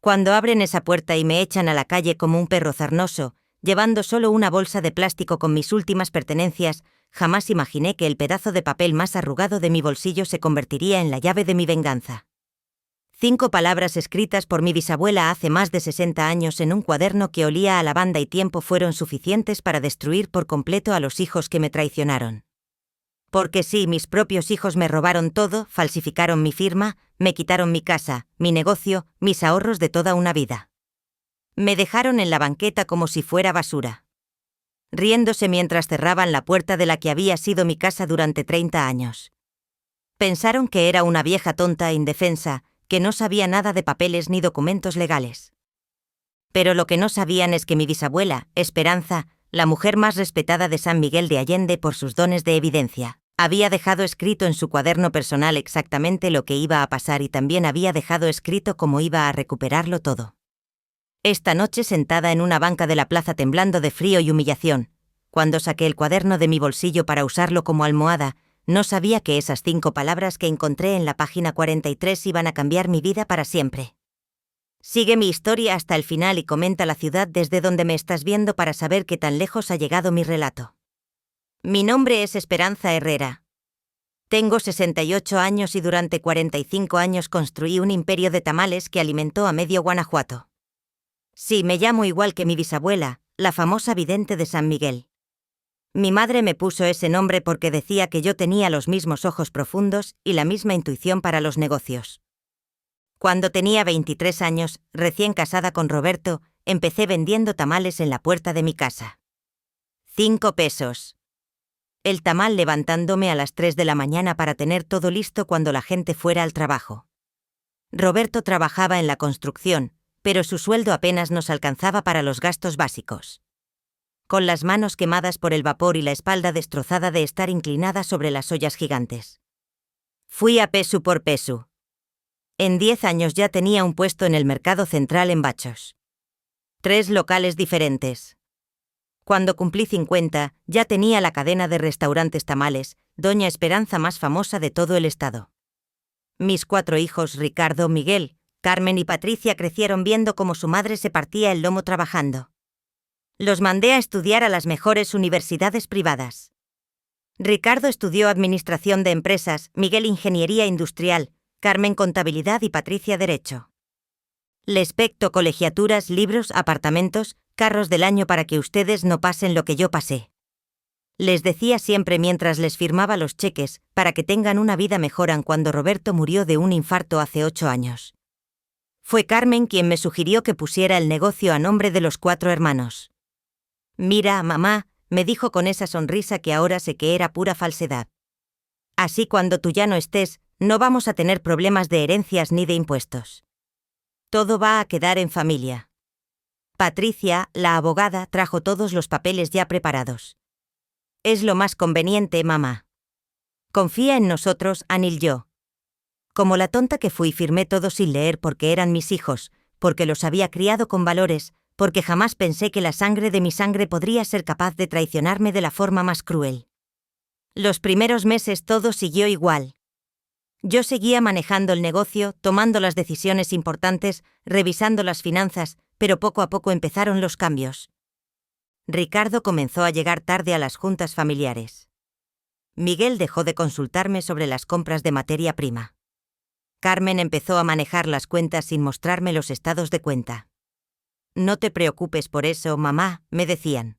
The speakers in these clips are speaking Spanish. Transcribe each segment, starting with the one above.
Cuando abren esa puerta y me echan a la calle como un perro sarnoso, llevando solo una bolsa de plástico con mis últimas pertenencias, jamás imaginé que el pedazo de papel más arrugado de mi bolsillo se convertiría en la llave de mi venganza. 5 palabras escritas por mi bisabuela hace más de 60 años en un cuaderno que olía a lavanda y tiempo fueron suficientes para destruir por completo a los hijos que me traicionaron. Porque sí, mis propios hijos me robaron todo, falsificaron mi firma, me quitaron mi casa, mi negocio, mis ahorros de toda una vida. Me dejaron en la banqueta como si fuera basura, riéndose mientras cerraban la puerta de la que había sido mi casa durante 30 años. Pensaron que era una vieja tonta e indefensa, que no sabía nada de papeles ni documentos legales. Pero lo que no sabían es que mi bisabuela, Esperanza, la mujer más respetada de San Miguel de Allende por sus dones de evidencia, había dejado escrito en su cuaderno personal exactamente lo que iba a pasar y también había dejado escrito cómo iba a recuperarlo todo. Esta noche, sentada en una banca de la plaza temblando de frío y humillación, cuando saqué el cuaderno de mi bolsillo para usarlo como almohada, no sabía que esas 5 palabras que encontré en la página 43 iban a cambiar mi vida para siempre. Sigue mi historia hasta el final y comenta la ciudad desde donde me estás viendo para saber qué tan lejos ha llegado mi relato. Mi nombre es Esperanza Herrera. Tengo 68 años y durante 45 años construí un imperio de tamales que alimentó a medio Guanajuato. Sí, me llamo igual que mi bisabuela, la famosa vidente de San Miguel. Mi madre me puso ese nombre porque decía que yo tenía los mismos ojos profundos y la misma intuición para los negocios. Cuando tenía 23 años, recién casada con Roberto, empecé vendiendo tamales en la puerta de mi casa. 5 pesos. El tamal levantándome a las 3 de la mañana para tener todo listo cuando la gente fuera al trabajo. Roberto trabajaba en la construcción, pero su sueldo apenas nos alcanzaba para los gastos básicos. Con las manos quemadas por el vapor y la espalda destrozada de estar inclinada sobre las ollas gigantes. Fui a peso por peso. En 10 años ya tenía un puesto en el mercado central en Bachos. 3 locales diferentes. Cuando cumplí 50, ya tenía la cadena de restaurantes Tamales, Doña Esperanza más famosa de todo el estado. Mis 4 hijos, Ricardo, Miguel, Carmen y Patricia, crecieron viendo cómo su madre se partía el lomo trabajando. Los mandé a estudiar a las mejores universidades privadas. Ricardo estudió Administración de Empresas, Miguel Ingeniería Industrial, Carmen Contabilidad y Patricia Derecho. Les pecto colegiaturas, libros, apartamentos, carros del año para que ustedes no pasen lo que yo pasé. Les decía siempre mientras les firmaba los cheques, para que tengan una vida mejor cuando Roberto murió de un infarto hace 8 años. Fue Carmen quien me sugirió que pusiera el negocio a nombre de los 4 hermanos. Mira, mamá, me dijo con esa sonrisa que ahora sé que era pura falsedad. Así cuando tú ya no estés, no vamos a tener problemas de herencias ni de impuestos. Todo va a quedar en familia. Patricia, la abogada, trajo todos los papeles ya preparados. Es lo más conveniente, mamá. Confía en nosotros, Anil y yo. Como la tonta que fui, firmé todo sin leer porque eran mis hijos, porque los había criado con valores, porque jamás pensé que la sangre de mi sangre podría ser capaz de traicionarme de la forma más cruel. Los primeros meses todo siguió igual. Yo seguía manejando el negocio, tomando las decisiones importantes, revisando las finanzas, pero poco a poco empezaron los cambios. Ricardo comenzó a llegar tarde a las juntas familiares. Miguel dejó de consultarme sobre las compras de materia prima. Carmen empezó a manejar las cuentas sin mostrarme los estados de cuenta. No te preocupes por eso, mamá, me decían.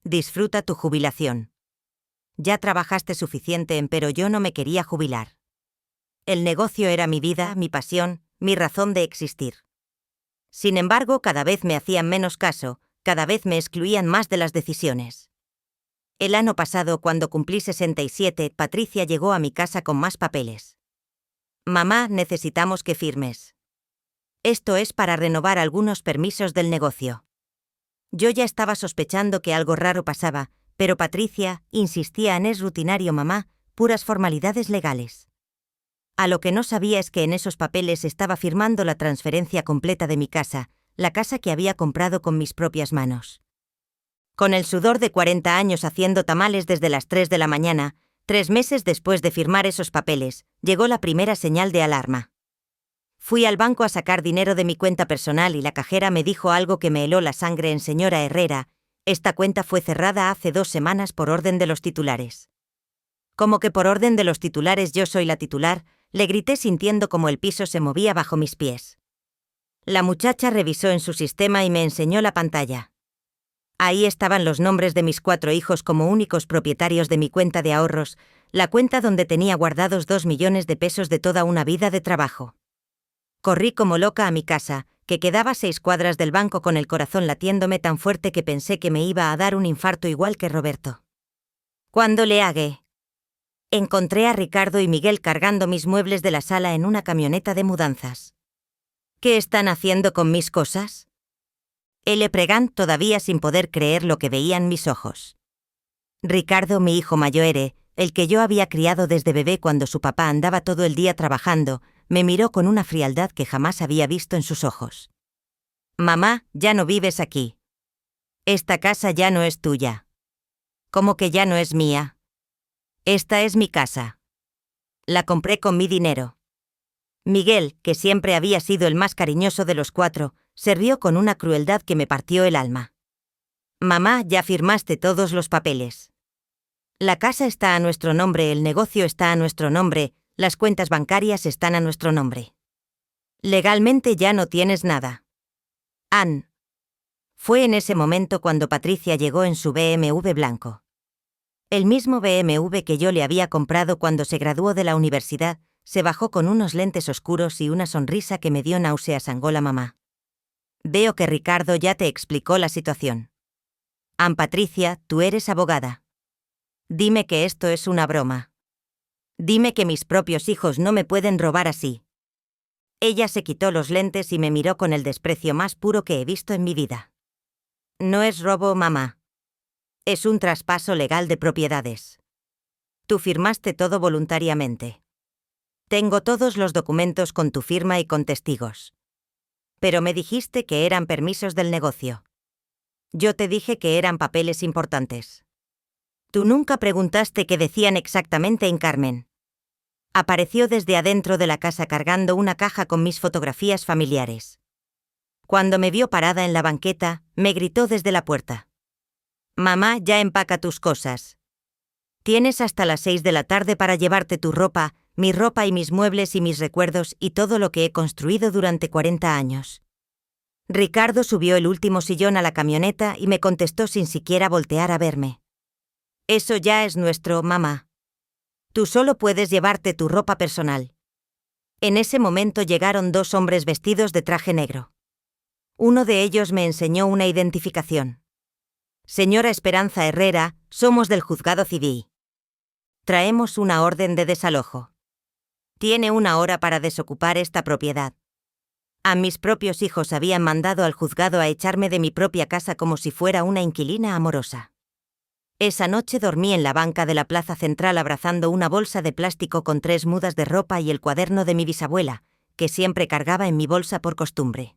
Disfruta tu jubilación. Ya trabajaste suficiente, pero yo no me quería jubilar. El negocio era mi vida, mi pasión, mi razón de existir. Sin embargo, cada vez me hacían menos caso, cada vez me excluían más de las decisiones. El año pasado, cuando cumplí 67, Patricia llegó a mi casa con más papeles. Mamá, necesitamos que firmes. Esto es para renovar algunos permisos del negocio. Yo ya estaba sospechando que algo raro pasaba, pero Patricia insistía en es rutinario, mamá, puras formalidades legales. A lo que no sabía es que en esos papeles estaba firmando la transferencia completa de mi casa, la casa que había comprado con mis propias manos. Con el sudor de 40 años haciendo tamales desde las 3 de la mañana, 3 meses después de firmar esos papeles, llegó la primera señal de alarma. Fui al banco a sacar dinero de mi cuenta personal y la cajera me dijo algo que me heló la sangre. Señora Herrera, esta cuenta fue cerrada hace 2 semanas por orden de los titulares. ¿Cómo que por orden de los titulares? Yo soy la titular, le grité sintiendo como el piso se movía bajo mis pies. La muchacha revisó en su sistema y me enseñó la pantalla. Ahí estaban los nombres de mis 4 hijos como únicos propietarios de mi cuenta de ahorros, la cuenta donde tenía guardados 2 millones de pesos de toda una vida de trabajo. Corrí como loca a mi casa, que quedaba 6 cuadras del banco, con el corazón latiéndome tan fuerte que pensé que me iba a dar un infarto igual que Roberto. Cuando League encontré a Ricardo y Miguel cargando mis muebles de la sala en una camioneta de mudanzas. ¿Qué están haciendo con mis cosas? Le pregunté todavía sin poder creer lo que veían mis ojos. Ricardo, mi hijo mayor, el que yo había criado desde bebé cuando su papá andaba todo el día trabajando, me miró con una frialdad que jamás había visto en sus ojos. Mamá, ya no vives aquí. Esta casa ya no es tuya. ¿Cómo que ya no es mía? Esta es mi casa. La compré con mi dinero. Miguel, que siempre había sido el más cariñoso de los 4, se rió con una crueldad que me partió el alma. Mamá, ya firmaste todos los papeles. La casa está a nuestro nombre, el negocio está a nuestro nombre, las cuentas bancarias están a nuestro nombre. Legalmente ya no tienes nada. Ann. Fue en ese momento cuando Patricia llegó en su BMW blanco. El mismo BMW que yo le había comprado cuando se graduó de la universidad. Se bajó con unos lentes oscuros y una sonrisa que me dio náuseas. Angola mamá. Veo que Ricardo ya te explicó la situación. Ann Patricia, tú eres abogada. Dime que esto es una broma. Dime que mis propios hijos no me pueden robar así. Ella se quitó los lentes y me miró con el desprecio más puro que he visto en mi vida. No es robo, mamá. Es un traspaso legal de propiedades. Tú firmaste todo voluntariamente. Tengo todos los documentos con tu firma y con testigos. Pero me dijiste que eran permisos del negocio. Yo te dije que eran papeles importantes. Tú nunca preguntaste qué decían exactamente en Carmen. Apareció desde adentro de la casa cargando una caja con mis fotografías familiares. Cuando me vio parada en la banqueta, me gritó desde la puerta. Mamá, ya empaca tus cosas. Tienes hasta las 6 de la tarde para llevarte tu ropa, mi ropa y mis muebles y mis recuerdos y todo lo que he construido durante 40 años. Ricardo subió el último sillón a la camioneta y me contestó sin siquiera voltear a verme. Eso ya es nuestro, mamá. Tú solo puedes llevarte tu ropa personal. En ese momento llegaron 2 hombres vestidos de traje negro. Uno de ellos me enseñó una identificación. Señora Esperanza Herrera, somos del juzgado civil. Traemos una orden de desalojo. Tiene 1 hora para desocupar esta propiedad. A mis propios hijos habían mandado al juzgado a echarme de mi propia casa como si fuera una inquilina amorosa. Esa noche dormí en la banca de la plaza central abrazando una bolsa de plástico con 3 mudas de ropa y el cuaderno de mi bisabuela, que siempre cargaba en mi bolsa por costumbre.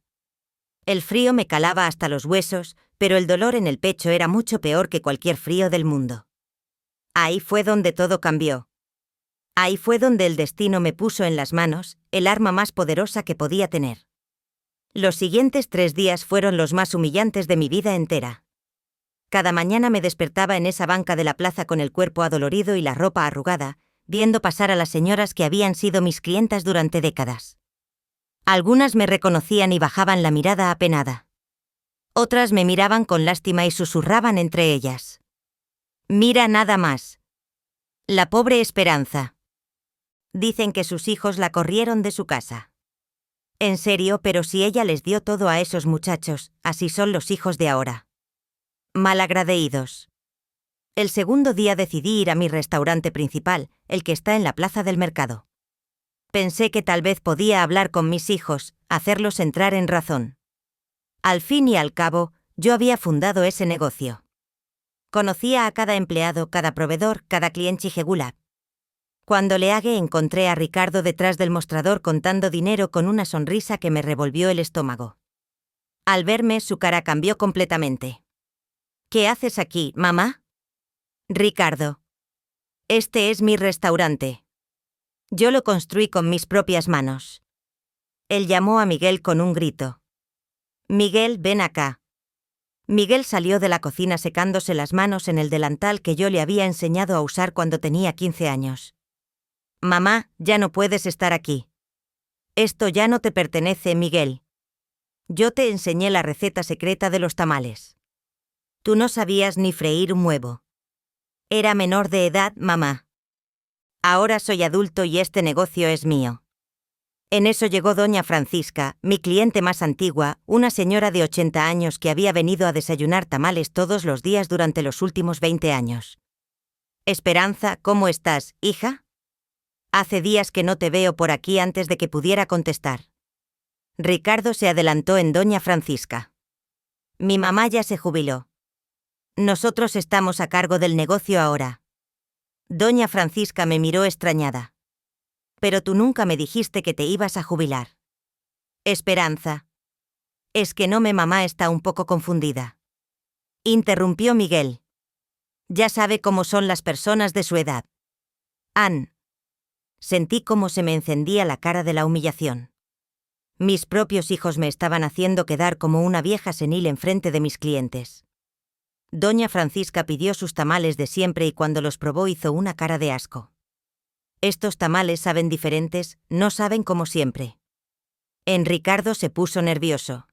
El frío me calaba hasta los huesos, pero el dolor en el pecho era mucho peor que cualquier frío del mundo. Ahí fue donde todo cambió. Ahí fue donde el destino me puso en las manos el arma más poderosa que podía tener. Los siguientes 3 días fueron los más humillantes de mi vida entera. Cada mañana me despertaba en esa banca de la plaza con el cuerpo adolorido y la ropa arrugada, viendo pasar a las señoras que habían sido mis clientas durante décadas. Algunas me reconocían y bajaban la mirada apenada. Otras me miraban con lástima y susurraban entre ellas. Mira nada más. La pobre Esperanza. Dicen que sus hijos la corrieron de su casa. En serio, pero si ella les dio todo a esos muchachos, así son los hijos de ahora. Malagradecidos. El segundo día decidí ir a mi restaurante principal, el que está en la plaza del mercado. Pensé que tal vez podía hablar con mis hijos, hacerlos entrar en razón. Al fin y al cabo, yo había fundado ese negocio. Conocía a cada empleado, cada proveedor, cada cliente jegula. Cuando League encontré a Ricardo detrás del mostrador contando dinero con una sonrisa que me revolvió el estómago. Al verme, su cara cambió completamente. ¿Qué haces aquí, mamá? Ricardo. Este es mi restaurante. Yo lo construí con mis propias manos. Él llamó a Miguel con un grito. «Miguel, ven acá». Miguel salió de la cocina secándose las manos en el delantal que yo le había enseñado a usar cuando tenía 15 años. «Mamá, ya no puedes estar aquí. Esto ya no te pertenece, Miguel. Yo te enseñé la receta secreta de los tamales. Tú no sabías ni freír un huevo. Era menor de edad, mamá. Ahora soy adulto y este negocio es mío». En eso llegó doña Francisca, mi cliente más antigua, una señora de 80 años que había venido a desayunar tamales todos los días durante los últimos 20 años. «Esperanza, ¿cómo estás, hija? Hace días que no te veo por aquí». Antes de que pudiera contestar, Ricardo se adelantó en doña Francisca. «Mi mamá ya se jubiló. Nosotros estamos a cargo del negocio ahora». Doña Francisca me miró extrañada. «Pero tú nunca me dijiste que te ibas a jubilar». «Esperanza. Es que no, mi mamá está un poco confundida», interrumpió Miguel. «Ya sabe cómo son las personas de su edad». «Ann». Sentí cómo se me encendía la cara de la humillación. Mis propios hijos me estaban haciendo quedar como una vieja senil enfrente de mis clientes. Doña Francisca pidió sus tamales de siempre y cuando los probó hizo una cara de asco. «Estos tamales saben diferentes, no saben como siempre». Ricardo se puso nervioso.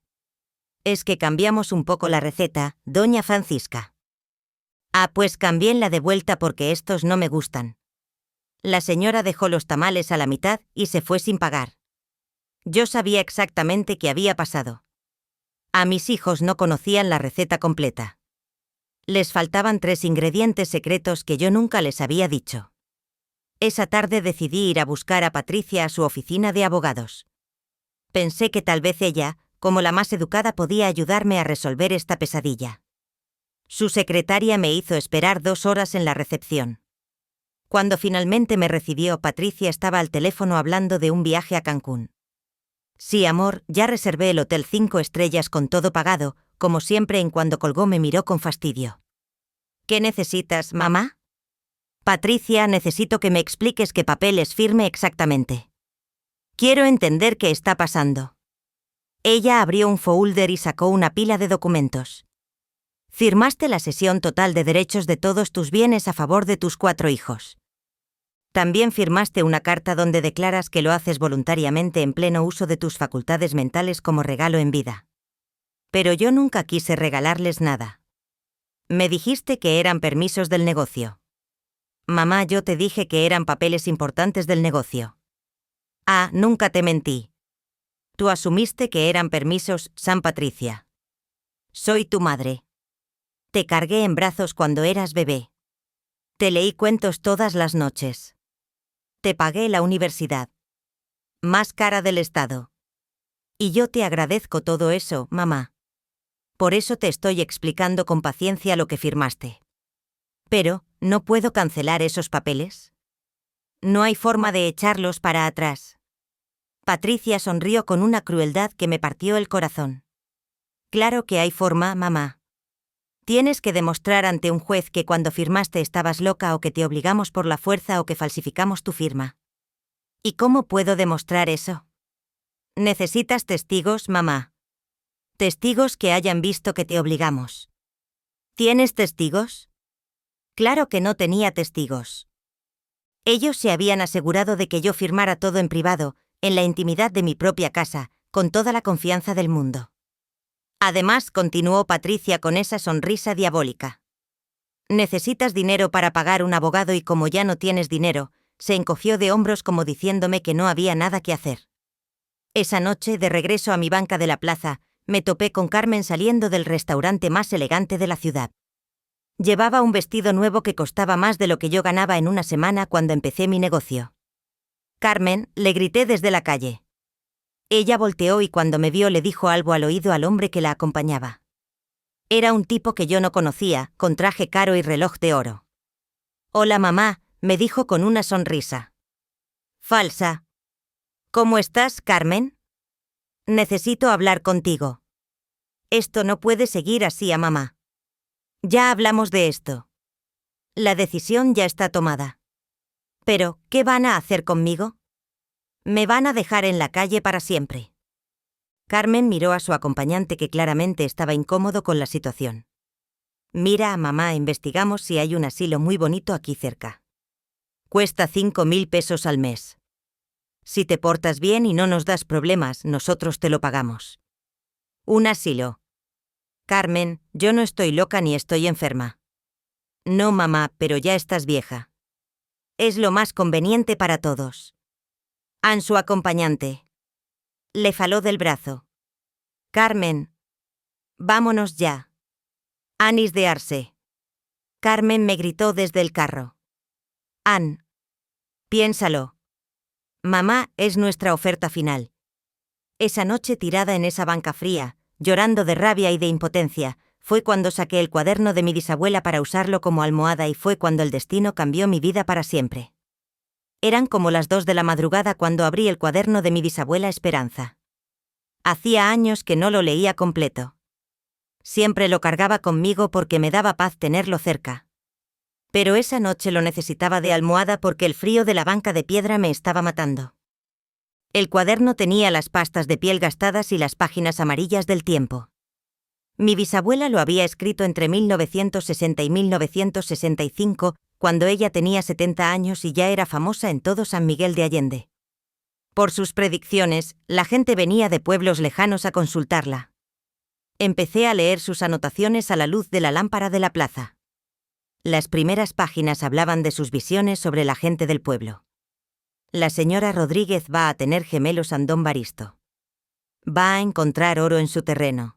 «Es que cambiamos un poco la receta, doña Francisca». «Ah, pues cambiénla de vuelta porque estos no me gustan». La señora dejó los tamales a la mitad y se fue sin pagar. Yo sabía exactamente qué había pasado. A mis hijos no conocían la receta completa. Les faltaban 3 ingredientes secretos que yo nunca les había dicho. Esa tarde decidí ir a buscar a Patricia a su oficina de abogados. Pensé que tal vez ella, como la más educada, podía ayudarme a resolver esta pesadilla. Su secretaria me hizo esperar 2 horas en la recepción. Cuando finalmente me recibió, Patricia estaba al teléfono hablando de un viaje a Cancún. «Sí, amor, ya reservé el hotel 5 estrellas con todo pagado», como siempre. En cuando colgó me miró con fastidio. «¿Qué necesitas, mamá?» «Patricia, necesito que me expliques qué papeles firme exactamente. Quiero entender qué está pasando». Ella abrió un folder y sacó una pila de documentos. «Firmaste la cesión total de derechos de todos tus bienes a favor de tus 4 hijos. También firmaste una carta donde declaras que lo haces voluntariamente en pleno uso de tus facultades mentales como regalo en vida. Pero yo nunca quise regalarles nada. Me dijiste que eran permisos del negocio». «Mamá, yo te dije que eran papeles importantes del negocio». «Ah, nunca te mentí. Tú asumiste que eran permisos, San Patricia. Soy tu madre. Te cargué en brazos cuando eras bebé. Te leí cuentos todas las noches. Te pagué la universidad más cara del estado. Y yo te agradezco todo eso, mamá. Por eso te estoy explicando con paciencia lo que firmaste. Pero, ¿no puedo cancelar esos papeles? No hay forma de echarlos para atrás». Patricia sonrió con una crueldad que me partió el corazón. «Claro que hay forma, mamá. Tienes que demostrar ante un juez que cuando firmaste estabas loca o que te obligamos por la fuerza o que falsificamos tu firma». «¿Y cómo puedo demostrar eso?» «Necesitas testigos, mamá. Testigos que hayan visto que te obligamos». «¿Tienes testigos?» Claro que no tenía testigos. Ellos se habían asegurado de que yo firmara todo en privado, en la intimidad de mi propia casa, con toda la confianza del mundo. Además, continuó Patricia con esa sonrisa diabólica, «necesitas dinero para pagar un abogado y como ya no tienes dinero», se encogió de hombros como diciéndome que no había nada que hacer. Esa noche, de regreso a mi banca de la plaza, me topé con Carmen saliendo del restaurante más elegante de la ciudad. Llevaba un vestido nuevo que costaba más de lo que yo ganaba en una semana cuando empecé mi negocio. «Carmen», le grité desde la calle. Ella volteó y cuando me vio le dijo algo al oído al hombre que la acompañaba. Era un tipo que yo no conocía, con traje caro y reloj de oro. «Hola, mamá», me dijo con una sonrisa falsa. «¿Cómo estás, Carmen? Necesito hablar contigo. Esto no puede seguir así, mamá. Ya hablamos de esto. La decisión ya está tomada. Pero, ¿qué van a hacer conmigo? Me van a dejar en la calle para siempre. Carmen miró a su acompañante que claramente estaba incómodo con la situación. Mira, mamá, investigamos si hay un asilo muy bonito aquí cerca. Cuesta 5.000 pesos al mes. Si te portas bien y no nos das problemas, nosotros te lo pagamos. Un asilo. Carmen, yo no estoy loca ni estoy enferma. No, mamá, pero ya estás vieja. Es lo más conveniente para todos. Ann, su acompañante. Le faló del brazo. Carmen. Vámonos ya. Anis de Arce. Carmen me gritó desde el carro. Ann. Piénsalo. Mamá, es nuestra oferta final. Esa noche tirada en esa banca fría, llorando de rabia y de impotencia, fue cuando saqué el cuaderno de mi bisabuela para usarlo como almohada y fue cuando el destino cambió mi vida para siempre. Eran como las 2 de la madrugada cuando abrí el cuaderno de mi bisabuela Esperanza. Hacía años que no lo leía completo. Siempre lo cargaba conmigo porque me daba paz tenerlo cerca. Pero esa noche lo necesitaba de almohada porque el frío de la banca de piedra me estaba matando. El cuaderno tenía las pastas de piel gastadas y las páginas amarillas del tiempo. Mi bisabuela lo había escrito entre 1960 y 1965, cuando ella tenía 70 años y ya era famosa en todo San Miguel de Allende. Por sus predicciones, la gente venía de pueblos lejanos a consultarla. Empecé a leer sus anotaciones a la luz de la lámpara de la plaza. Las primeras páginas hablaban de sus visiones sobre la gente del pueblo. La señora Rodríguez va a tener gemelos Andón Baristo. Va a encontrar oro en su terreno.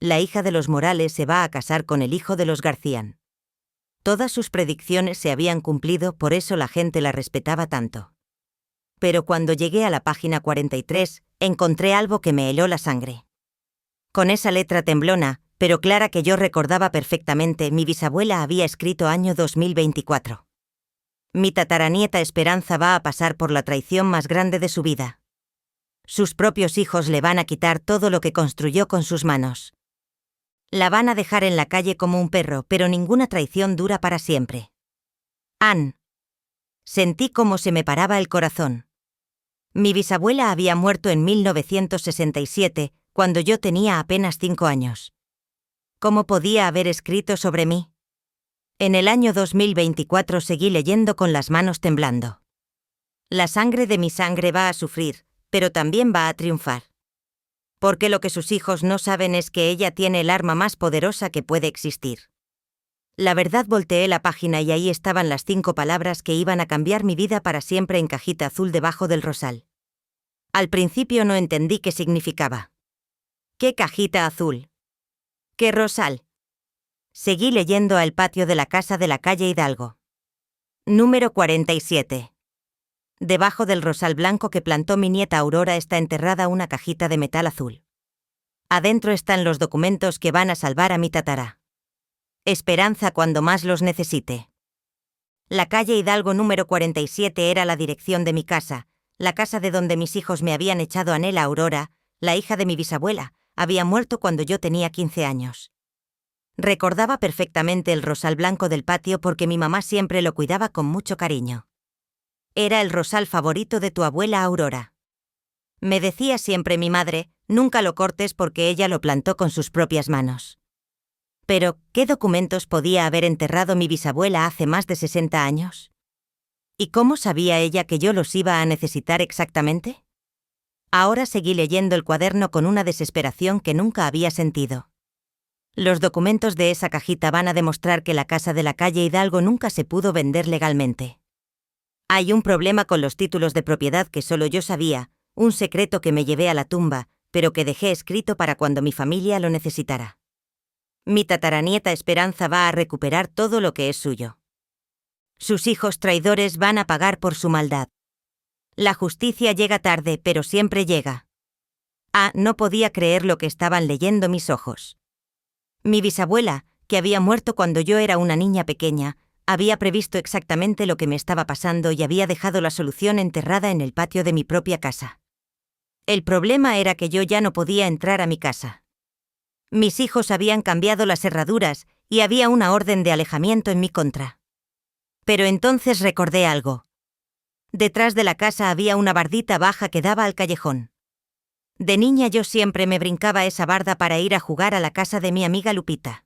La hija de los Morales se va a casar con el hijo de los Garcían. Todas sus predicciones se habían cumplido, por eso la gente la respetaba tanto. Pero cuando llegué a la página 43, encontré algo que me heló la sangre. Con esa letra temblona, pero clara que yo recordaba perfectamente, mi bisabuela había escrito año 2024. Mi tataranieta Esperanza va a pasar por la traición más grande de su vida. Sus propios hijos le van a quitar todo lo que construyó con sus manos. La van a dejar en la calle como un perro, pero ninguna traición dura para siempre. Ann. Sentí cómo se me paraba el corazón. Mi bisabuela había muerto en 1967, cuando yo tenía apenas 5 años. ¿Cómo podía haber escrito sobre mí? En el año 2024 seguí leyendo con las manos temblando. La sangre de mi sangre va a sufrir, pero también va a triunfar. Porque lo que sus hijos no saben es que ella tiene el arma más poderosa que puede existir. La verdad, volteé la página y ahí estaban las 5 palabras que iban a cambiar mi vida para siempre en cajita azul debajo del rosal. Al principio no entendí qué significaba. ¿Qué cajita azul? ¿Qué rosal? Seguí leyendo a El patio de la casa de la calle Hidalgo. Número 47. Debajo del rosal blanco que plantó mi nieta Aurora está enterrada una cajita de metal azul. Adentro están los documentos que van a salvar a mi tatara. Esperanza cuando más los necesite. La calle Hidalgo número 47 era la dirección de mi casa, la casa de donde mis hijos me habían echado. Anela Aurora, la hija de mi bisabuela, había muerto cuando yo tenía 15 años. Recordaba perfectamente el rosal blanco del patio porque mi mamá siempre lo cuidaba con mucho cariño. Era el rosal favorito de tu abuela Aurora. Me decía siempre mi madre, nunca lo cortes porque ella lo plantó con sus propias manos. Pero, ¿qué documentos podía haber enterrado mi bisabuela hace más de 60 años? ¿Y cómo sabía ella que yo los iba a necesitar exactamente? Ahora seguí leyendo el cuaderno con una desesperación que nunca había sentido. Los documentos de esa cajita van a demostrar que la casa de la calle Hidalgo nunca se pudo vender legalmente. Hay un problema con los títulos de propiedad que solo yo sabía, un secreto que me llevé a la tumba, pero que dejé escrito para cuando mi familia lo necesitara. Mi tataranieta Esperanza va a recuperar todo lo que es suyo. Sus hijos traidores van a pagar por su maldad. La justicia llega tarde, pero siempre llega. No podía creer lo que estaban leyendo mis ojos. Mi bisabuela, que había muerto cuando yo era una niña pequeña, había previsto exactamente lo que me estaba pasando y había dejado la solución enterrada en el patio de mi propia casa. El problema era que yo ya no podía entrar a mi casa. Mis hijos habían cambiado las cerraduras y había una orden de alejamiento en mi contra. Pero entonces recordé algo. Detrás de la casa había una bardita baja que daba al callejón. De niña yo siempre me brincaba esa barda para ir a jugar a la casa de mi amiga Lupita.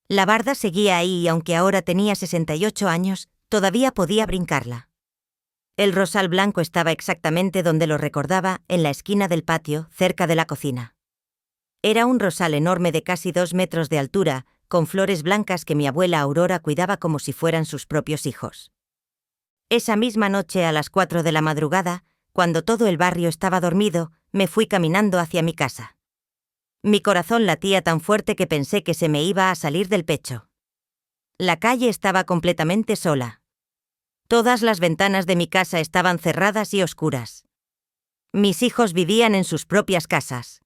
La barda seguía ahí y aunque ahora tenía 68 años, todavía podía brincarla. El rosal blanco estaba exactamente donde lo recordaba, en la esquina del patio, cerca de la cocina. Era un rosal enorme de casi 2 metros de altura, con flores blancas que mi abuela Aurora cuidaba como si fueran sus propios hijos. Esa misma noche a las 4 de la madrugada, cuando todo el barrio estaba dormido, me fui caminando hacia mi casa. Mi corazón latía tan fuerte que pensé que se me iba a salir del pecho. La calle estaba completamente sola. Todas las ventanas de mi casa estaban cerradas y oscuras. Mis hijos vivían en sus propias casas.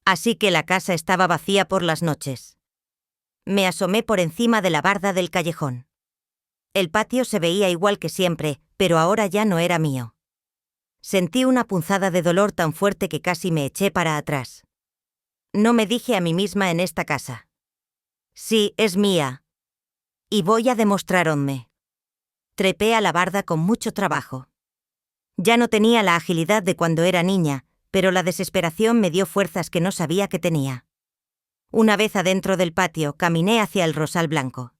Así que la casa estaba vacía por las noches. Me asomé por encima de la barda del callejón. El patio se veía igual que siempre, pero ahora ya no era mío. Sentí una punzada de dolor tan fuerte que casi me eché para atrás. No me dije a mí misma en esta casa. Sí, es mía. Y voy a demostrarme. Trepé a la barda con mucho trabajo. Ya no tenía la agilidad de cuando era niña, pero la desesperación me dio fuerzas que no sabía que tenía. Una vez adentro del patio, caminé hacia el rosal blanco.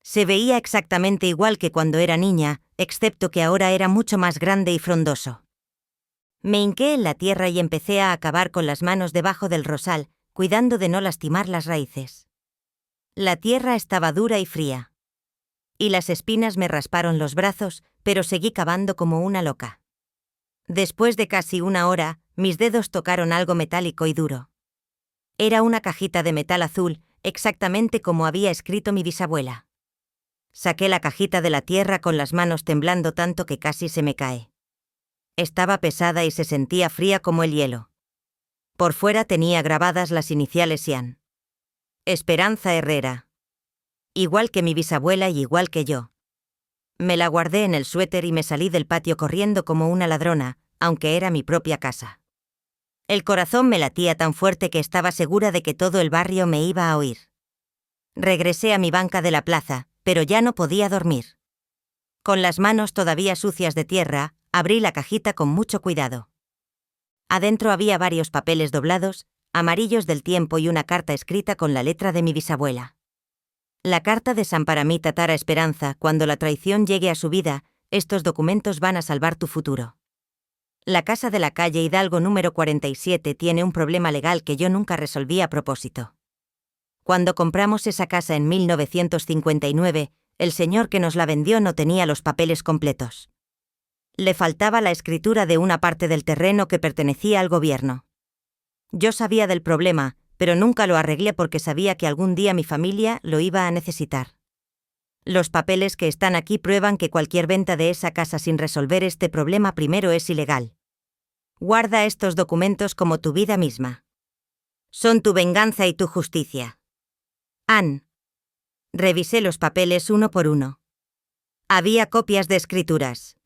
Se veía exactamente igual que cuando era niña, excepto que ahora era mucho más grande y frondoso. Me hinqué en la tierra y empecé a acabar con las manos debajo del rosal, cuidando de no lastimar las raíces. La tierra estaba dura y fría. Y las espinas me rasparon los brazos, pero seguí cavando como una loca. Después de casi una hora, mis dedos tocaron algo metálico y duro. Era una cajita de metal azul, exactamente como había escrito mi bisabuela. Saqué la cajita de la tierra con las manos temblando tanto que casi se me cae. Estaba pesada y se sentía fría como el hielo. Por fuera tenía grabadas las iniciales Ian. Esperanza Herrera. Igual que mi bisabuela y igual que yo. Me la guardé en el suéter y me salí del patio corriendo como una ladrona, aunque era mi propia casa. El corazón me latía tan fuerte que estaba segura de que todo el barrio me iba a oír. Regresé a mi banca de la plaza, pero ya no podía dormir. Con las manos todavía sucias de tierra, abrí la cajita con mucho cuidado. Adentro había varios papeles doblados, amarillos del tiempo y una carta escrita con la letra de mi bisabuela. La carta de San para mi tatara Esperanza: cuando la traición llegue a su vida, estos documentos van a salvar tu futuro. La casa de la calle Hidalgo número 47 tiene un problema legal que yo nunca resolví a propósito. Cuando compramos esa casa en 1959, el señor que nos la vendió no tenía los papeles completos. Le faltaba la escritura de una parte del terreno que pertenecía al gobierno. Yo sabía del problema, pero nunca lo arreglé porque sabía que algún día mi familia lo iba a necesitar. Los papeles que están aquí prueban que cualquier venta de esa casa sin resolver este problema primero es ilegal. Guarda estos documentos como tu vida misma. Son tu venganza y tu justicia. Ann. Revisé los papeles uno por uno. Había copias de escrituras,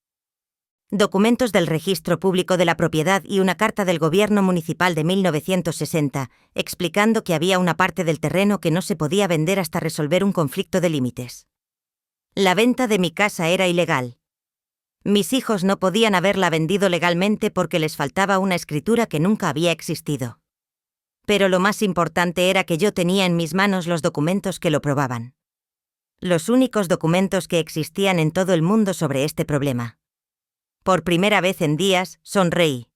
documentos del Registro Público de la Propiedad y una carta del Gobierno Municipal de 1960, explicando que había una parte del terreno que no se podía vender hasta resolver un conflicto de límites. La venta de mi casa era ilegal. Mis hijos no podían haberla vendido legalmente porque les faltaba una escritura que nunca había existido. Pero lo más importante era que yo tenía en mis manos los documentos que lo probaban. Los únicos documentos que existían en todo el mundo sobre este problema. Por primera vez en días, sonreí.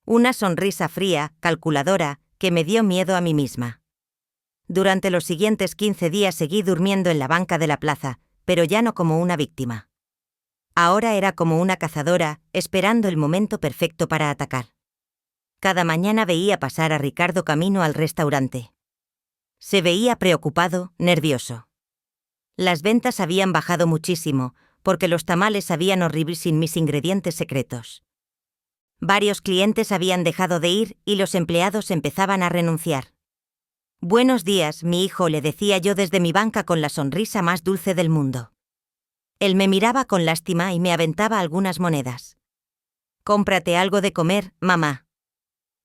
Una sonrisa fría, calculadora, que me dio miedo a mí misma. Durante los siguientes 15 días seguí durmiendo en la banca de la plaza, pero ya no como una víctima. Ahora era como una cazadora, esperando el momento perfecto para atacar. Cada mañana veía pasar a Ricardo camino al restaurante. Se veía preocupado, nervioso. Las ventas habían bajado muchísimo, porque los tamales sabían horrible sin mis ingredientes secretos. Varios clientes habían dejado de ir y los empleados empezaban a renunciar. Buenos días, mi hijo, le decía yo desde mi banca con la sonrisa más dulce del mundo. Él me miraba con lástima y me aventaba algunas monedas. Cómprate algo de comer, mamá.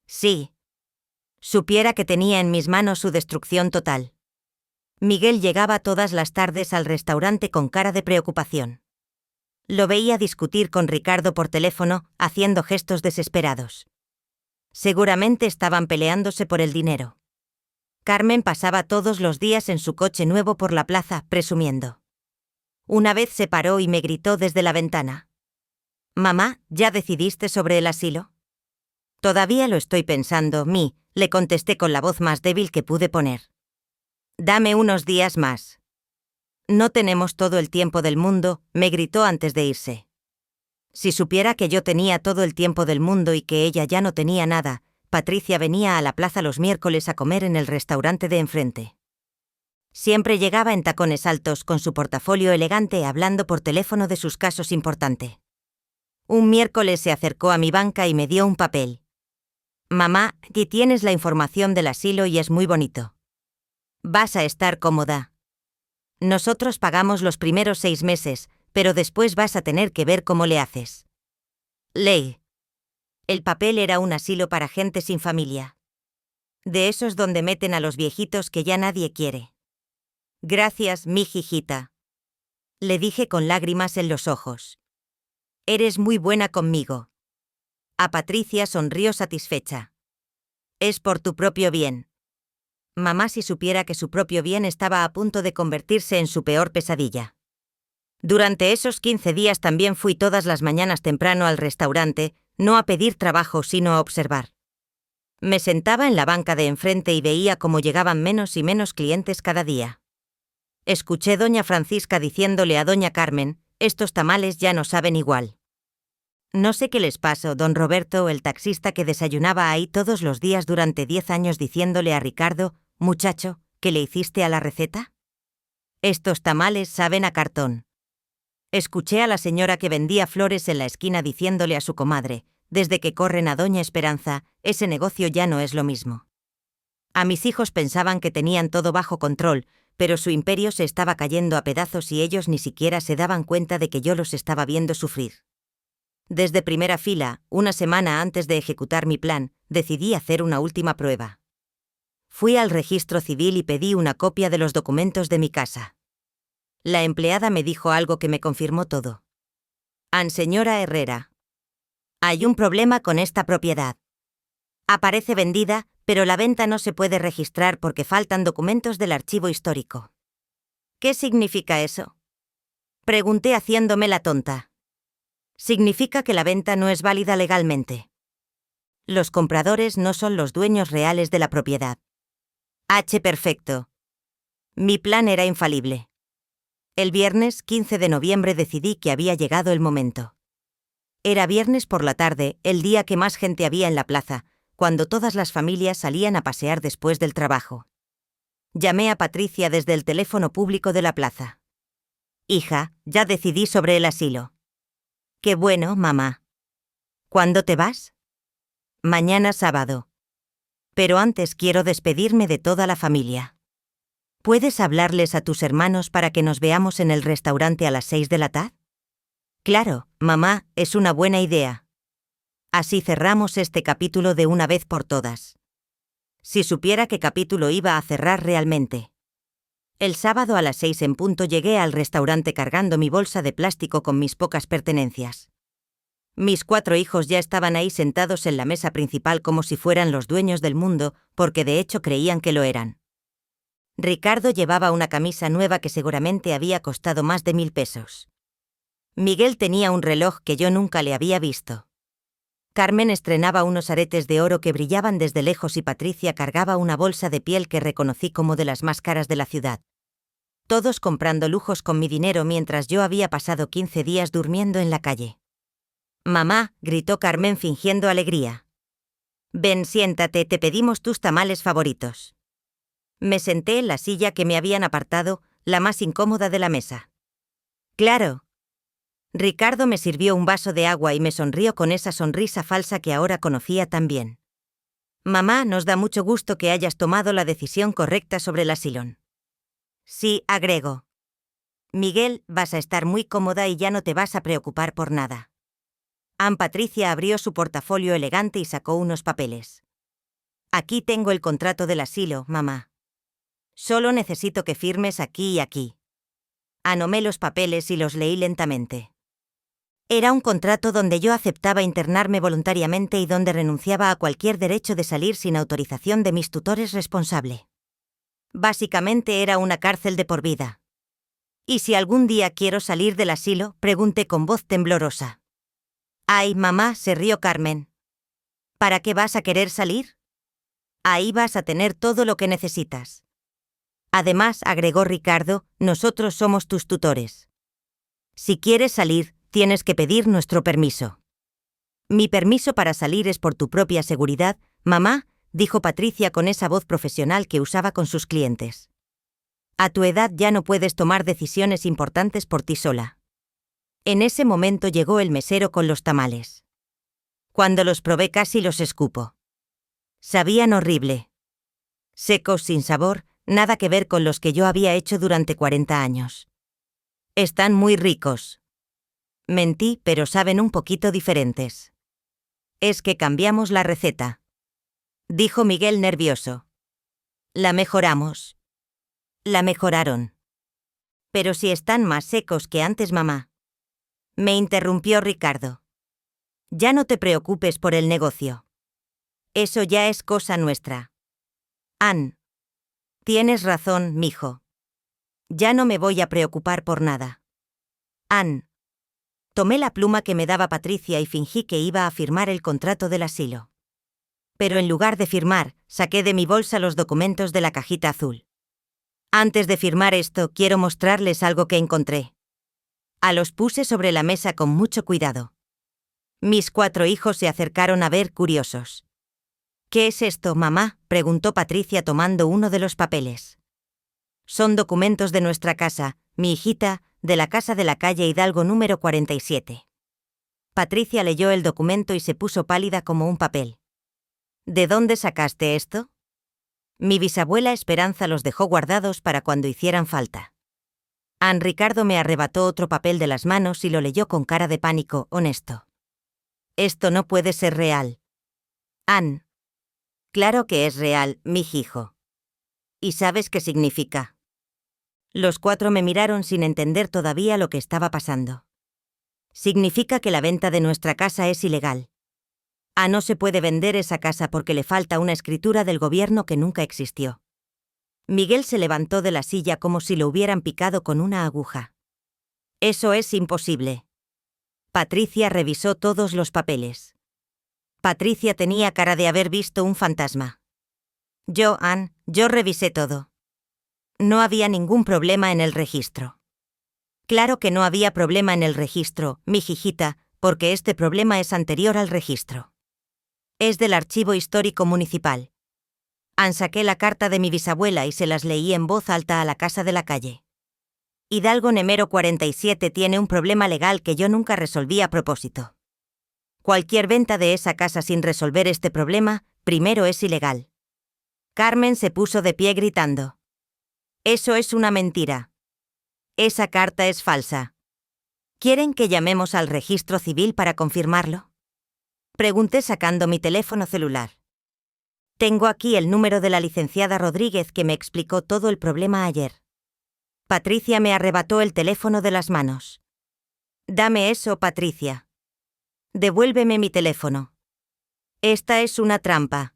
Sí. Supiera que tenía en mis manos su destrucción total. Miguel llegaba todas las tardes al restaurante con cara de preocupación. Lo veía discutir con Ricardo por teléfono, haciendo gestos desesperados. Seguramente estaban peleándose por el dinero. Carmen pasaba todos los días en su coche nuevo por la plaza, presumiendo. Una vez se paró y me gritó desde la ventana. «Mamá, ¿ya decidiste sobre el asilo?» «Todavía lo estoy pensando, le contesté con la voz más débil que pude poner. «Dame unos días más». «No tenemos todo el tiempo del mundo», me gritó antes de irse. Si supiera que yo tenía todo el tiempo del mundo y que ella ya no tenía nada, Patricia venía a la plaza los miércoles a comer en el restaurante de enfrente. Siempre llegaba en tacones altos con su portafolio elegante hablando por teléfono de sus casos importantes. Un miércoles se acercó a mi banca y me dio un papel. «Mamá, aquí tienes la información del asilo y es muy bonito. Vas a estar cómoda. Nosotros pagamos los primeros 6 meses, pero después vas a tener que ver cómo le haces». Ley. El papel era un asilo para gente sin familia. De esos donde meten a los viejitos que ya nadie quiere. «Gracias, mi hijita», le dije con lágrimas en los ojos. «Eres muy buena conmigo». A Patricia sonrió satisfecha. «Es por tu propio bien». Mamá, si supiera que su propio bien estaba a punto de convertirse en su peor pesadilla. Durante esos 15 días también fui todas las mañanas temprano al restaurante, no a pedir trabajo sino a observar. Me sentaba en la banca de enfrente y veía cómo llegaban menos y menos clientes cada día. Escuché doña Francisca diciéndole a doña Carmen, «Estos tamales ya no saben igual». No sé qué les pasó, don Roberto, el taxista que desayunaba ahí todos los días durante 10 años diciéndole a Ricardo, «Muchacho, ¿qué le hiciste a la receta? Estos tamales saben a cartón». Escuché a la señora que vendía flores en la esquina diciéndole a su comadre, «Desde que corren a doña Esperanza, ese negocio ya no es lo mismo». A mis hijos pensaban que tenían todo bajo control, pero su imperio se estaba cayendo a pedazos y ellos ni siquiera se daban cuenta de que yo los estaba viendo sufrir. Desde primera fila, una semana antes de ejecutar mi plan, decidí hacer una última prueba. Fui al registro civil y pedí una copia de los documentos de mi casa. La empleada me dijo algo que me confirmó todo. «Señora Herrera, hay un problema con esta propiedad. Aparece vendida, pero la venta no se puede registrar porque faltan documentos del archivo histórico». «¿Qué significa eso?», pregunté haciéndome la tonta. «Significa que la venta no es válida legalmente. Los compradores no son los dueños reales de la propiedad». Perfecto. Mi plan era infalible. El viernes 15 de noviembre decidí que había llegado el momento. Era viernes por la tarde, el día que más gente había en la plaza, cuando todas las familias salían a pasear después del trabajo. Llamé a Patricia desde el teléfono público de la plaza. «Hija, ya decidí sobre el asilo». «Qué bueno, mamá». «¿Cuándo te vas?» «Mañana sábado. Pero antes quiero despedirme de toda la familia. ¿Puedes hablarles a tus hermanos para que nos veamos en el restaurante a las 6 de la tarde?» «Claro, mamá, es una buena idea». Así cerramos este capítulo de una vez por todas. Si supiera qué capítulo iba a cerrar realmente. El sábado a las 6 en punto llegué al restaurante cargando mi bolsa de plástico con mis pocas pertenencias. Mis 4 hijos ya estaban ahí sentados en la mesa principal como si fueran los dueños del mundo, porque de hecho creían que lo eran. Ricardo llevaba una camisa nueva que seguramente había costado más de 1000 pesos. Miguel tenía un reloj que yo nunca le había visto. Carmen estrenaba unos aretes de oro que brillaban desde lejos y Patricia cargaba una bolsa de piel que reconocí como de las más caras de la ciudad. Todos comprando lujos con mi dinero mientras yo había pasado 15 días durmiendo en la calle. «Mamá», gritó Carmen fingiendo alegría. «Ven, siéntate, te pedimos tus tamales favoritos». Me senté en la silla que me habían apartado, la más incómoda de la mesa. «Claro». Ricardo me sirvió un vaso de agua y me sonrió con esa sonrisa falsa que ahora conocía tan bien. «Mamá, nos da mucho gusto que hayas tomado la decisión correcta sobre el asilo». «Sí», agregó. «Miguel, vas a estar muy cómoda y ya no te vas a preocupar por nada». Patricia abrió su portafolio elegante y sacó unos papeles. «Aquí tengo el contrato del asilo, mamá. Solo necesito que firmes aquí y aquí». Anomé los papeles y los leí lentamente. Era un contrato donde yo aceptaba internarme voluntariamente y donde renunciaba a cualquier derecho de salir sin autorización de mis tutores responsable. Básicamente era una cárcel de por vida. ¿Y si algún día quiero salir del asilo?, pregunté con voz temblorosa. Ay, mamá, se rió Carmen. ¿Para qué vas a querer salir? Ahí vas a tener todo lo que necesitas. Además, agregó Ricardo, nosotros somos tus tutores. Si quieres salir, tienes que pedir nuestro permiso. Mi permiso para salir es por tu propia seguridad, mamá, dijo Patricia con esa voz profesional que usaba con sus clientes. A tu edad ya no puedes tomar decisiones importantes por ti sola. En ese momento llegó el mesero con los tamales. Cuando los probé casi los escupo. Sabían horrible. Secos, sin sabor, nada que ver con los que yo había hecho durante 40 años. Están muy ricos. Mentí, pero saben un poquito diferentes. Es que cambiamos la receta. Dijo Miguel nervioso. La mejoramos. La mejoraron. Pero si están más secos que antes, mamá. Me interrumpió Ricardo. Ya no te preocupes por el negocio. Eso ya es cosa nuestra. Ann. Tienes razón, mijo. Ya no me voy a preocupar por nada. Ann. Tomé la pluma que me daba Patricia y fingí que iba a firmar el contrato del asilo. Pero en lugar de firmar, saqué de mi bolsa los documentos de la cajita azul. Antes de firmar esto, quiero mostrarles algo que encontré. Los puse sobre la mesa con mucho cuidado. Mis 4 hijos se acercaron a ver curiosos. ¿Qué es esto, mamá?, preguntó Patricia tomando uno de los papeles. Son documentos de nuestra casa, mi hijita, de la casa de la calle Hidalgo número 47. Patricia leyó el documento y se puso pálida como un papel. ¿De dónde sacaste esto? Mi bisabuela Esperanza los dejó guardados para cuando hicieran falta. Ricardo me arrebató otro papel de las manos y lo leyó con cara de pánico, honesto. Esto no puede ser real. Ann. Claro que es real, mi hijo. ¿Y sabes qué significa? Los 4 me miraron sin entender todavía lo que estaba pasando. Significa que la venta de nuestra casa es ilegal. No se puede vender esa casa porque le falta una escritura del gobierno que nunca existió. Miguel se levantó de la silla como si lo hubieran picado con una aguja. Eso es imposible. Patricia revisó todos los papeles. Patricia tenía cara de haber visto un fantasma. Yo revisé todo. No había ningún problema en el registro. Claro que no había problema en el registro, mi hijita, porque este problema es anterior al registro. Es del Archivo Histórico Municipal. Saqué la carta de mi bisabuela y se las leí en voz alta a la casa de la calle. Hidalgo número 47 tiene un problema legal que yo nunca resolví a propósito. Cualquier venta de esa casa sin resolver este problema, primero es ilegal. Carmen se puso de pie gritando. Eso es una mentira. Esa carta es falsa. ¿Quieren que llamemos al registro civil para confirmarlo? Pregunté sacando mi teléfono celular. Tengo aquí el número de la licenciada Rodríguez que me explicó todo el problema ayer. Patricia me arrebató el teléfono de las manos. Dame eso, Patricia. Devuélveme mi teléfono. Esta es una trampa.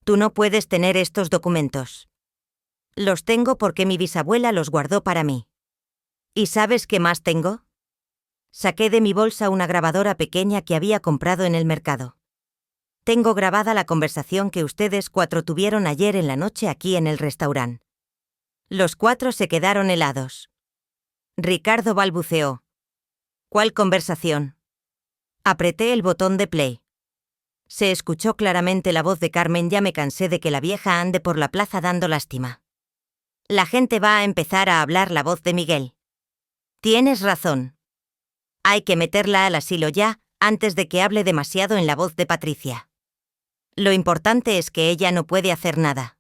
Tú no puedes tener estos documentos. Los tengo porque mi bisabuela los guardó para mí. ¿Y sabes qué más tengo? Saqué de mi bolsa una grabadora pequeña que había comprado en el mercado. Tengo grabada la conversación que ustedes 4 tuvieron ayer en la noche aquí en el restaurante. Los 4 se quedaron helados. Ricardo balbuceó. ¿Cuál conversación? Apreté el botón de play. Se escuchó claramente la voz de Carmen. Ya me cansé de que la vieja ande por la plaza dando lástima. La gente va a empezar a hablar. La voz de Miguel. Tienes razón. Hay que meterla al asilo ya, antes de que hable demasiado. En la voz de Patricia. Lo importante es que ella no puede hacer nada.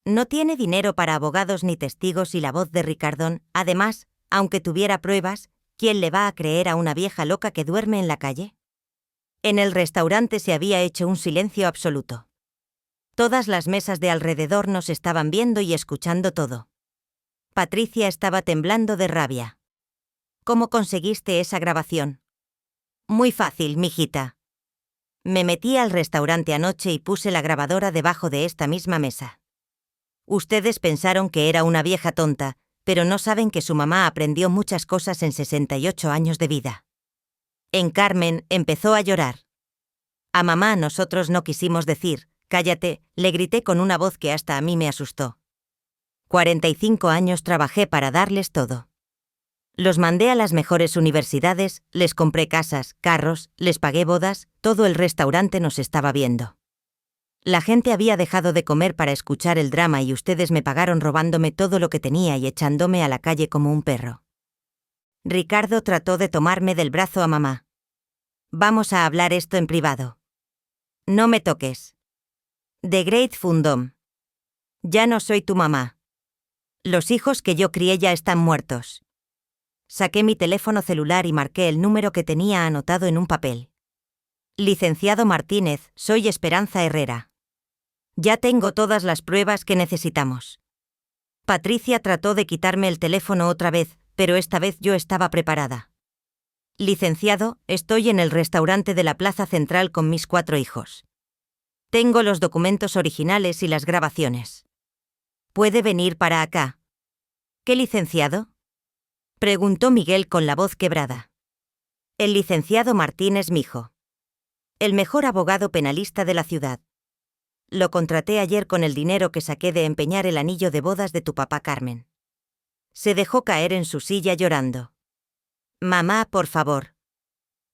No tiene dinero para abogados ni testigos. Y la voz de Ricardón, además, aunque tuviera pruebas, ¿quién le va a creer a una vieja loca que duerme en la calle? En el restaurante se había hecho un silencio absoluto. Todas las mesas de alrededor nos estaban viendo y escuchando todo. Patricia estaba temblando de rabia. ¿Cómo conseguiste esa grabación? Muy fácil, mijita. Me metí al restaurante anoche y puse la grabadora debajo de esta misma mesa. Ustedes pensaron que era una vieja tonta, pero no saben que su mamá aprendió muchas cosas en 68 años de vida. En Carmen empezó a llorar. A mamá nosotros no quisimos decir, cállate, le grité con una voz que hasta a mí me asustó. 45 años trabajé para darles todo. Los mandé a las mejores universidades, les compré casas, carros, les pagué bodas, todo el restaurante nos estaba viendo. La gente había dejado de comer para escuchar el drama y ustedes me pagaron robándome todo lo que tenía y echándome a la calle como un perro. Ricardo trató de tomarme del brazo a mamá. Vamos a hablar esto en privado. No me toques. The Great Fundom. Ya no soy tu mamá. Los hijos que yo crié ya están muertos. Saqué mi teléfono celular y marqué el número que tenía anotado en un papel. Licenciado Martínez, soy Esperanza Herrera. Ya tengo todas las pruebas que necesitamos. Patricia trató de quitarme el teléfono otra vez, pero esta vez yo estaba preparada. Licenciado, estoy en el restaurante de la Plaza Central con mis 4 hijos. Tengo los documentos originales y las grabaciones. ¿Puede venir para acá? ¿Qué licenciado? Preguntó Miguel con la voz quebrada. El licenciado Martínez Mijo. El mejor abogado penalista de la ciudad. Lo contraté ayer con el dinero que saqué de empeñar el anillo de bodas de tu papá Carmen. Se dejó caer en su silla llorando. Mamá, por favor.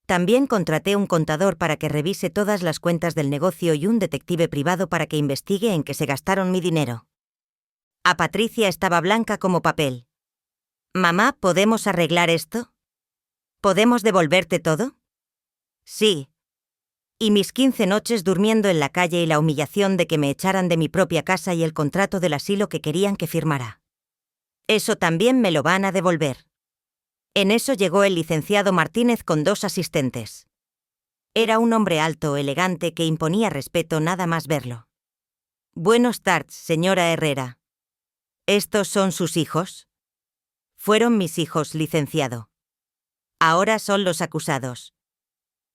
También contraté un contador para que revise todas las cuentas del negocio y un detective privado para que investigue en qué se gastaron mi dinero. A Patricia estaba blanca como papel. Mamá, ¿podemos arreglar esto? ¿Podemos devolverte todo? Sí. Y mis 15 noches durmiendo en la calle y la humillación de que me echaran de mi propia casa y el contrato del asilo que querían que firmara. Eso también me lo van a devolver. En eso llegó el licenciado Martínez con 2 asistentes. Era un hombre alto, elegante, que imponía respeto nada más verlo. Buenos tardes, señora Herrera. ¿Estos son sus hijos? Fueron mis hijos, licenciado. Ahora son los acusados.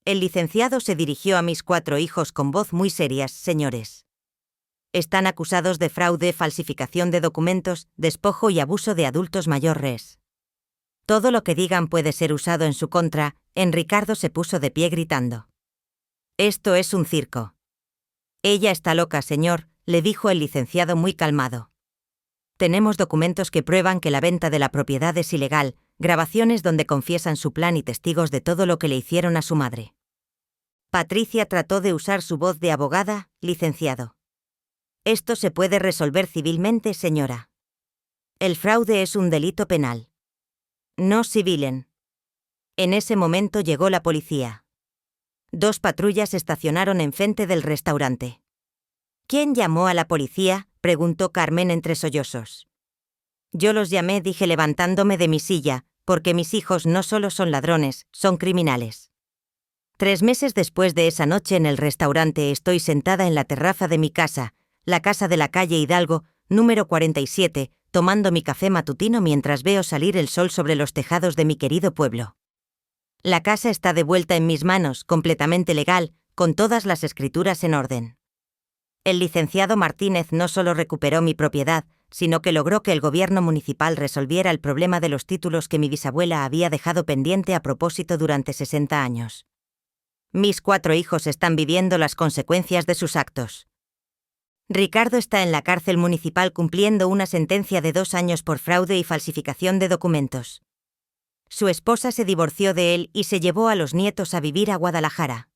El licenciado se dirigió a mis 4 hijos con voz muy seria, señores. Están acusados de fraude, falsificación de documentos, despojo y abuso de adultos mayores. Todo lo que digan puede ser usado en su contra. Ricardo se puso de pie gritando. Esto es un circo. Ella está loca, señor, le dijo el licenciado muy calmado. Tenemos documentos que prueban que la venta de la propiedad es ilegal, grabaciones donde confiesan su plan y testigos de todo lo que le hicieron a su madre. Patricia trató de usar su voz de abogada, licenciado. Esto se puede resolver civilmente, señora. El fraude es un delito penal. No civilen. En ese momento llegó la policía. 2 patrullas estacionaron enfrente del restaurante. ¿Quién llamó a la policía?, preguntó Carmen entre sollozos. Yo los llamé, dije levantándome de mi silla, porque mis hijos no solo son ladrones, son criminales. 3 meses después de esa noche en el restaurante estoy sentada en la terraza de mi casa, la casa de la calle Hidalgo, número 47, tomando mi café matutino mientras veo salir el sol sobre los tejados de mi querido pueblo. La casa está de vuelta en mis manos, completamente legal, con todas las escrituras en orden. El licenciado Martínez no solo recuperó mi propiedad, sino que logró que el gobierno municipal resolviera el problema de los títulos que mi bisabuela había dejado pendiente a propósito durante 60 años. Mis 4 hijos están viviendo las consecuencias de sus actos. Ricardo está en la cárcel municipal cumpliendo una sentencia de 2 años por fraude y falsificación de documentos. Su esposa se divorció de él y se llevó a los nietos a vivir a Guadalajara.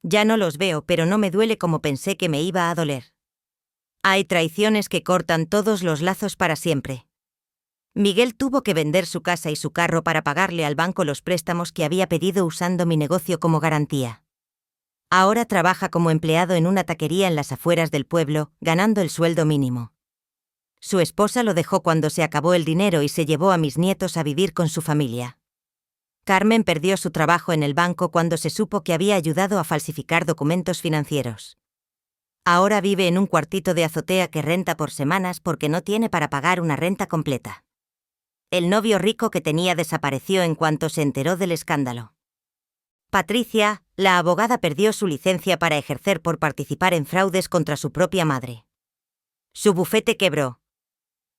Ya no los veo, pero no me duele como pensé que me iba a doler. Hay traiciones que cortan todos los lazos para siempre. Miguel tuvo que vender su casa y su carro para pagarle al banco los préstamos que había pedido usando mi negocio como garantía. Ahora trabaja como empleado en una taquería en las afueras del pueblo, ganando el sueldo mínimo. Su esposa lo dejó cuando se acabó el dinero y se llevó a mis nietos a vivir con su familia. Carmen perdió su trabajo en el banco cuando se supo que había ayudado a falsificar documentos financieros. Ahora vive en un cuartito de azotea que renta por semanas porque no tiene para pagar una renta completa. El novio rico que tenía desapareció en cuanto se enteró del escándalo. Patricia, la abogada, perdió su licencia para ejercer por participar en fraudes contra su propia madre. Su bufete quebró.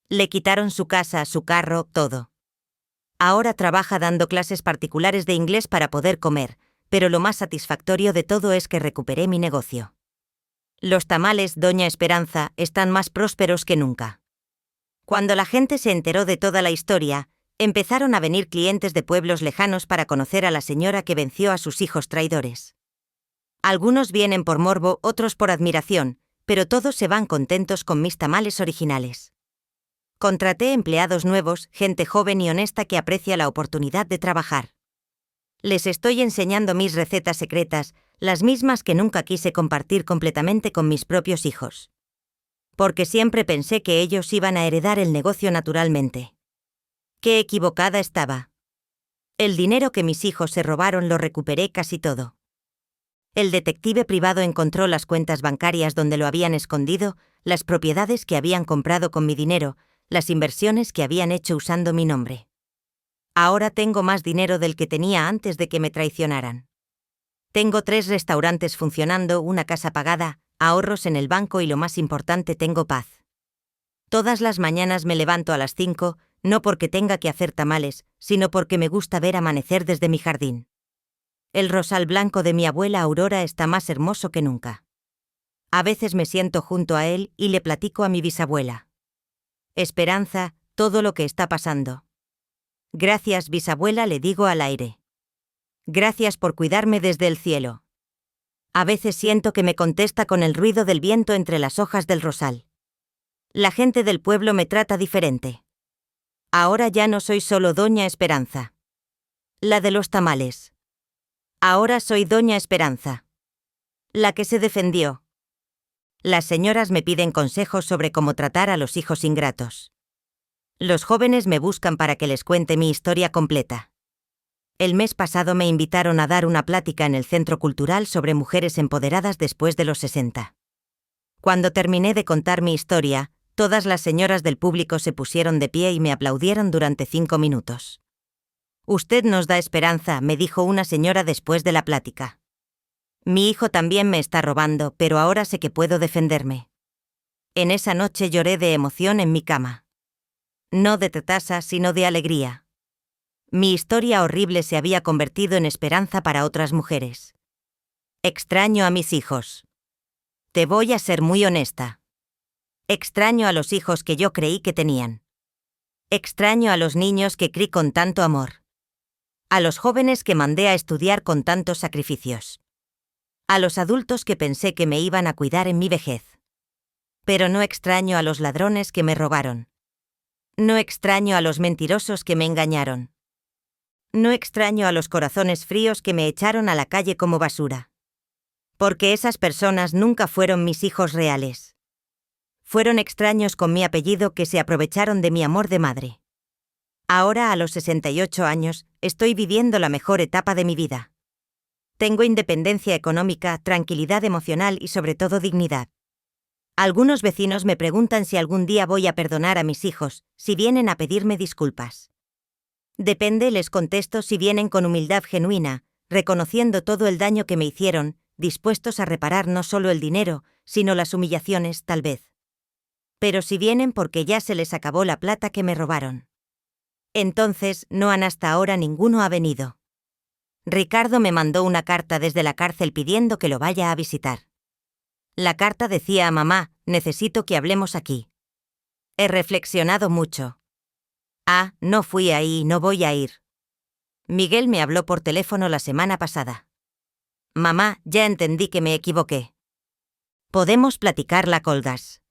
Le quitaron su casa, su carro, todo. Ahora trabaja dando clases particulares de inglés para poder comer, pero lo más satisfactorio de todo es que recuperé mi negocio. Los tamales Doña Esperanza están más prósperos que nunca. Cuando la gente se enteró de toda la historia, empezaron a venir clientes de pueblos lejanos para conocer a la señora que venció a sus hijos traidores. Algunos vienen por morbo, otros por admiración, pero todos se van contentos con mis tamales originales. Contraté empleados nuevos, gente joven y honesta que aprecia la oportunidad de trabajar. Les estoy enseñando mis recetas secretas, las mismas que nunca quise compartir completamente con mis propios hijos. Porque siempre pensé que ellos iban a heredar el negocio naturalmente. ¡Qué equivocada estaba! El dinero que mis hijos se robaron lo recuperé casi todo. El detective privado encontró las cuentas bancarias donde lo habían escondido, las propiedades que habían comprado con mi dinero, las inversiones que habían hecho usando mi nombre. Ahora tengo más dinero del que tenía antes de que me traicionaran. Tengo 3 restaurantes funcionando, una casa pagada, ahorros en el banco y lo más importante, tengo paz. Todas las mañanas me levanto a las 5, no porque tenga que hacer tamales, sino porque me gusta ver amanecer desde mi jardín. El rosal blanco de mi abuela Aurora está más hermoso que nunca. A veces me siento junto a él y le platico a mi bisabuela. Esperanza, todo lo que está pasando. Gracias, bisabuela, le digo al aire. Gracias por cuidarme desde el cielo. A veces siento que me contesta con el ruido del viento entre las hojas del rosal. La gente del pueblo me trata diferente. Ahora ya no soy solo Doña Esperanza. La de los tamales. Ahora soy Doña Esperanza. La que se defendió. Las señoras me piden consejos sobre cómo tratar a los hijos ingratos. Los jóvenes me buscan para que les cuente mi historia completa. El mes pasado me invitaron a dar una plática en el Centro Cultural sobre mujeres empoderadas después de los 60. Cuando terminé de contar mi historia, todas las señoras del público se pusieron de pie y me aplaudieron durante 5 minutos. «Usted nos da esperanza», me dijo una señora después de la plática. «Mi hijo también me está robando, pero ahora sé que puedo defenderme». En esa noche lloré de emoción en mi cama. No de tristeza, sino de alegría. Mi historia horrible se había convertido en esperanza para otras mujeres. Extraño a mis hijos. Te voy a ser muy honesta. Extraño a los hijos que yo creí que tenían. Extraño a los niños que crié con tanto amor. A los jóvenes que mandé a estudiar con tantos sacrificios. A los adultos que pensé que me iban a cuidar en mi vejez. Pero no extraño a los ladrones que me robaron. No extraño a los mentirosos que me engañaron. No extraño a los corazones fríos que me echaron a la calle como basura. Porque esas personas nunca fueron mis hijos reales. Fueron extraños con mi apellido que se aprovecharon de mi amor de madre. Ahora, a los 68 años, estoy viviendo la mejor etapa de mi vida. Tengo independencia económica, tranquilidad emocional y sobre todo dignidad. Algunos vecinos me preguntan si algún día voy a perdonar a mis hijos, si vienen a pedirme disculpas. Depende, les contesto, si vienen con humildad genuina, reconociendo todo el daño que me hicieron, dispuestos a reparar no solo el dinero, sino las humillaciones, tal vez. Pero si vienen porque ya se les acabó la plata que me robaron. Entonces, no han hasta ahora ninguno ha venido. Ricardo me mandó una carta desde la cárcel pidiendo que lo vaya a visitar. La carta decía a mamá, necesito que hablemos aquí. He reflexionado mucho. No fui ahí y no voy a ir. Miguel me habló por teléfono la semana pasada. Mamá, ya entendí que me equivoqué. Podemos platicar, la colgas.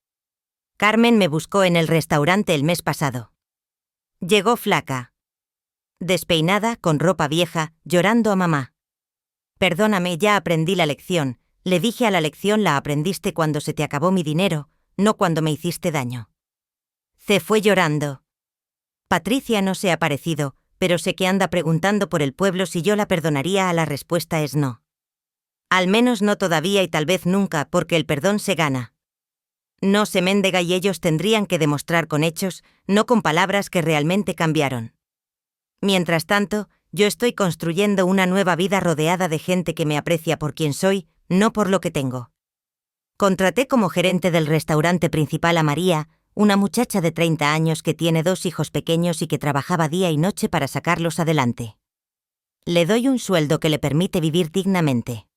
Carmen me buscó en el restaurante el mes pasado. Llegó flaca. Despeinada, con ropa vieja, llorando a mamá. Perdóname, ya aprendí la lección. Le dije a la lección, la aprendiste cuando se te acabó mi dinero, no cuando me hiciste daño. Se fue llorando. Patricia no se ha aparecido, pero sé que anda preguntando por el pueblo si yo la perdonaría. La respuesta es no. Al menos no todavía y tal vez nunca, porque el perdón se gana. No se mendiga y ellos tendrían que demostrar con hechos, no con palabras, que realmente cambiaron. Mientras tanto, Yo estoy construyendo una nueva vida rodeada de gente que me aprecia por quien soy, no por lo que tengo. Contraté como gerente del restaurante principal a María, una muchacha de 30 años que tiene 2 hijos pequeños y que trabajaba día y noche para sacarlos adelante. Le doy un sueldo que le permite vivir dignamente.